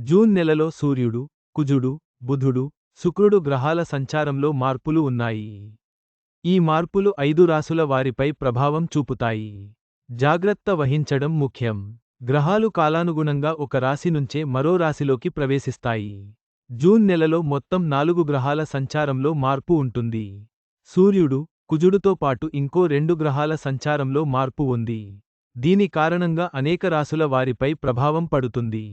June నెలలో సూర్యుడు, కుజుడు, బుధుడు, శుక్రుడు గ్రహాల సంచారంలో మార్పులు ఉన్నాయి. ఈ మార్పులు 5 రాసుల వారిపై ప్రభావం చూపుతాయి. జాగ్రత్త వహించడం ముఖ్యం. గ్రహాలు కాలానుగుణంగా ఒక రాశి నుంచే మరో రాశిలోకి ప్రవేశిస్తాయి. జూన్ నెలలో మొత్తం 4 గ్రహాల సంచారంలో మార్పు ఉంటుంది. సూర్యుడు, కుజుడుతో పాటు ఇంకో 2 గ్రహాల సంచారంలో మార్పు ఉంది. దీని కారణంగా అనేక రాసుల వారిపై ప్రభావం పడుతుంది.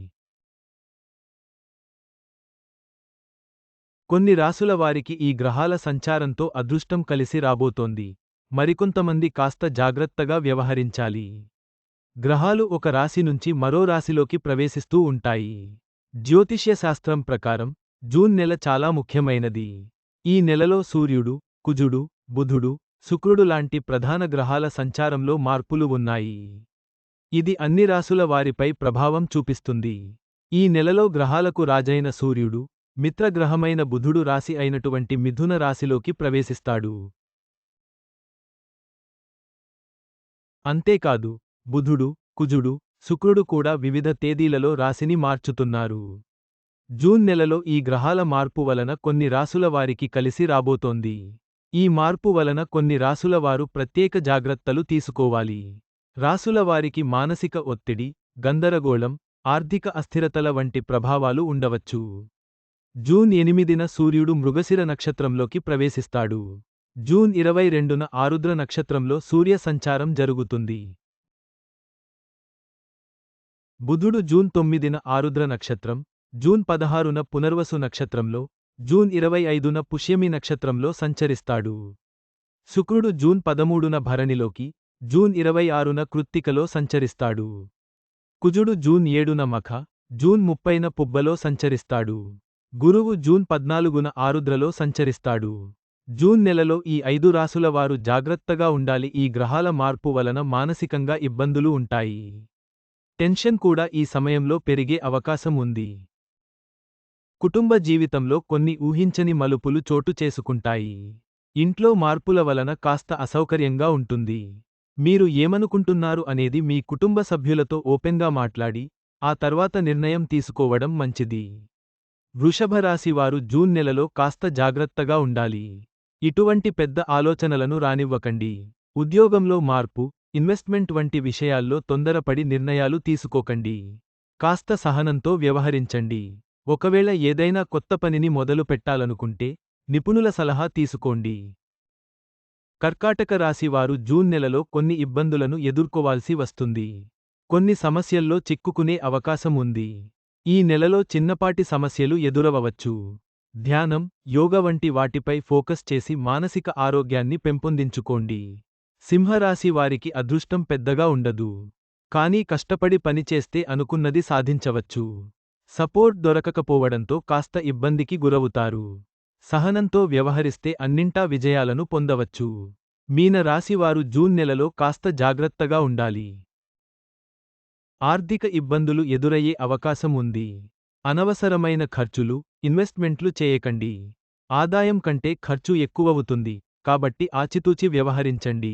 కొన్ని రాసుల వారికి ఈ గ్రహాల సంచారంతో అదృష్టం కలిసి రాబోతోంది. మరికొంతమంది కాస్త జాగ్రత్తగా వ్యవహరించాలి. గ్రహాలు ఒక రాశి నుంచి మరో రాశిలోకి ప్రవేశిస్తూ ఉంటాయి. జ్యోతిష్య శాస్త్రం ప్రకారం జూన్ నెల చాలా ముఖ్యమైనది. ఈ నెలలో సూర్యుడు, కుజుడు, బుధుడు, శుక్రుడు లాంటి ప్రధాన గ్రహాల సంచారంలో మార్పులు ఉన్నాయి. ఇది అన్ని రాసుల వారిపై ప్రభావం చూపిస్తుంది. ఈ నెలలో గ్రహాలకు రాజైన సూర్యుడు, మిత్రగ్రహమైన బుధుడు రాశి అయినటువంటి మిథున రాశిలోకి ప్రవేశిస్తాడు. అంతేకాదు, బుధుడు, కుజుడు, శుక్రుడు కూడా వివిధ తేదీలలో రాశిని మార్చుతున్నారు. జూన్ నెలలో ఈ గ్రహాల మార్పు వలన కొన్ని రాసుల వారికి కలిసి రాబోతోంది. ఈ మార్పు వలన కొన్ని రాసుల వారు ప్రత్యేక జాగ్రత్తలు తీసుకోవాలి. రాసుల వారికి మానసిక ఒత్తిడి, గందరగోళం, ఆర్థిక అస్థిరతల వంటి ప్రభావాలు ఉండవచ్చు. జూన్ 8న సూర్యుడు మృగశిర నక్షత్రంలోకి ప్రవేశిస్తాడు. జూన్ 22న ఆరుద్ర నక్షత్రంలో సూర్య సంచారం జరుగుతుంది. బుధుడు జూన్ 9న ఆరుద్ర నక్షత్రం, జూన్ 16న పునర్వసు నక్షత్రంలో, జూన్ 25న పుష్యమి నక్షత్రంలో సంచరిస్తాడు. శుక్రుడు జూన్ 13న భరణిలోకి, జూన్ 26న కృత్తికలో సంచరిస్తాడు. కుజుడు జూన్ 7న మఖ, జూన్ 30న పుబ్బలో సంచరిస్తాడు. గురువు జూన్ 14న ఆరుద్రలో సంచరిస్తాడు. జూన్ నెలలో ఈ 5 రాసుల వారు జాగ్రత్తగా ఉండాలి. ఈ గ్రహాల మార్పు వలన మానసికంగా ఇబ్బందులు ఉంటాయి. టెన్షన్ కూడా ఈ సమయంలో పెరిగే అవకాశం ఉంది. కుటుంబ జీవితంలో కొన్ని ఊహించని మలుపులు చోటు చేసుకుంటాయి. ఇంట్లో మార్పుల వలన కాస్త అసౌకర్యంగా ఉంటుంది. మీరు ఏమనుకుంటున్నారు అనేది మీ కుటుంబ సభ్యులతో ఓపెన్గా మాట్లాడి, ఆ తర్వాత నిర్ణయం తీసుకోవడం మంచిది. వృషభ రాశి వారు జూన్ నెలలో కాస్త జాగ్రత్తగా ఉండాలి. ఇటువంటి పెద్ద ఆలోచనలను రానివ్వకండి. ఉద్యోగంలో మార్పు, ఇన్వెస్ట్మెంట్ వంటి విషయాల్లో తొందరపడి నిర్ణయాలు తీసుకోకండి. కాస్త సహనంతో వ్యవహరించండి. ఒకవేళ ఏదైనా కొత్త పనిని మొదలు పెట్టాలనుకుంటే నిపుణుల సలహా తీసుకోండి. కర్కాటక రాశి వారు జూన్ నెలలో కొన్ని ఇబ్బందులను ఎదుర్కోవాల్సి వస్తుంది. కొన్ని సమస్యల్లో చిక్కుకునే అవకాశం ఉంది. ఈ నెలలో చిన్నపాటి సమస్యలు ఎదురవవచ్చు. ధ్యానం, యోగ వంటి వాటిపై ఫోకస్ చేసి మానసిక ఆరోగ్యాన్ని పెంపొందించుకోండి. సింహరాశి వారికి అదృష్టం పెద్దగా ఉండదు. కానీ కష్టపడి పనిచేస్తే అనుకున్నది సాధించవచ్చు. సపోర్ట్ దొరకకపోవడంతో కాస్త ఇబ్బందికి గురవుతారు. సహనంతో వ్యవహరిస్తే అన్నింటా విజయాలను పొందవచ్చు. మీన రాశివారు జూన్ నెలలో కాస్త జాగ్రత్తగా ఉండాలి. ఆర్థిక ఇబ్బందులు ఎదురయ్యే అవకాశం ఉంది. అనవసరమైన ఖర్చులు, ఇన్వెస్ట్మెంట్లు చేయకండి. ఆదాయం కంటే ఖర్చు ఎక్కువవుతుంది, కాబట్టి ఆచితూచి వ్యవహరించండి.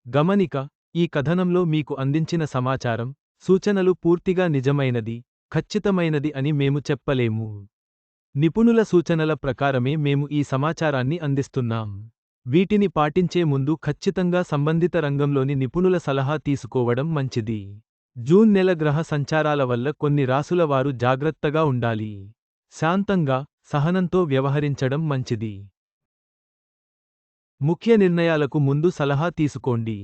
గమనిక: ఈ కథనంలో మీకు అందించిన సమాచారం, సూచనలు పూర్తిగా నిజమైనది, ఖచ్చితమైనది అని మేము చెప్పలేము. నిపుణుల సూచనల ప్రకారమే మేము ఈ సమాచారాన్ని అందిస్తున్నాం. వీటిని పాటించే ముందు ఖచ్చితంగా సంబంధిత రంగంలోని నిపుణుల సలహా తీసుకోవడం మంచిది. జూన్ నెల గ్రహ సంచారాల వల్ల కొన్ని రాసుల వారు జాగ్రత్తగా ఉండాలి. శాంతంగా, సహనంతో వ్యవహరించడం మంచిది. ముఖ్య నిర్ణయాలకు ముందు సలహా తీసుకోండి.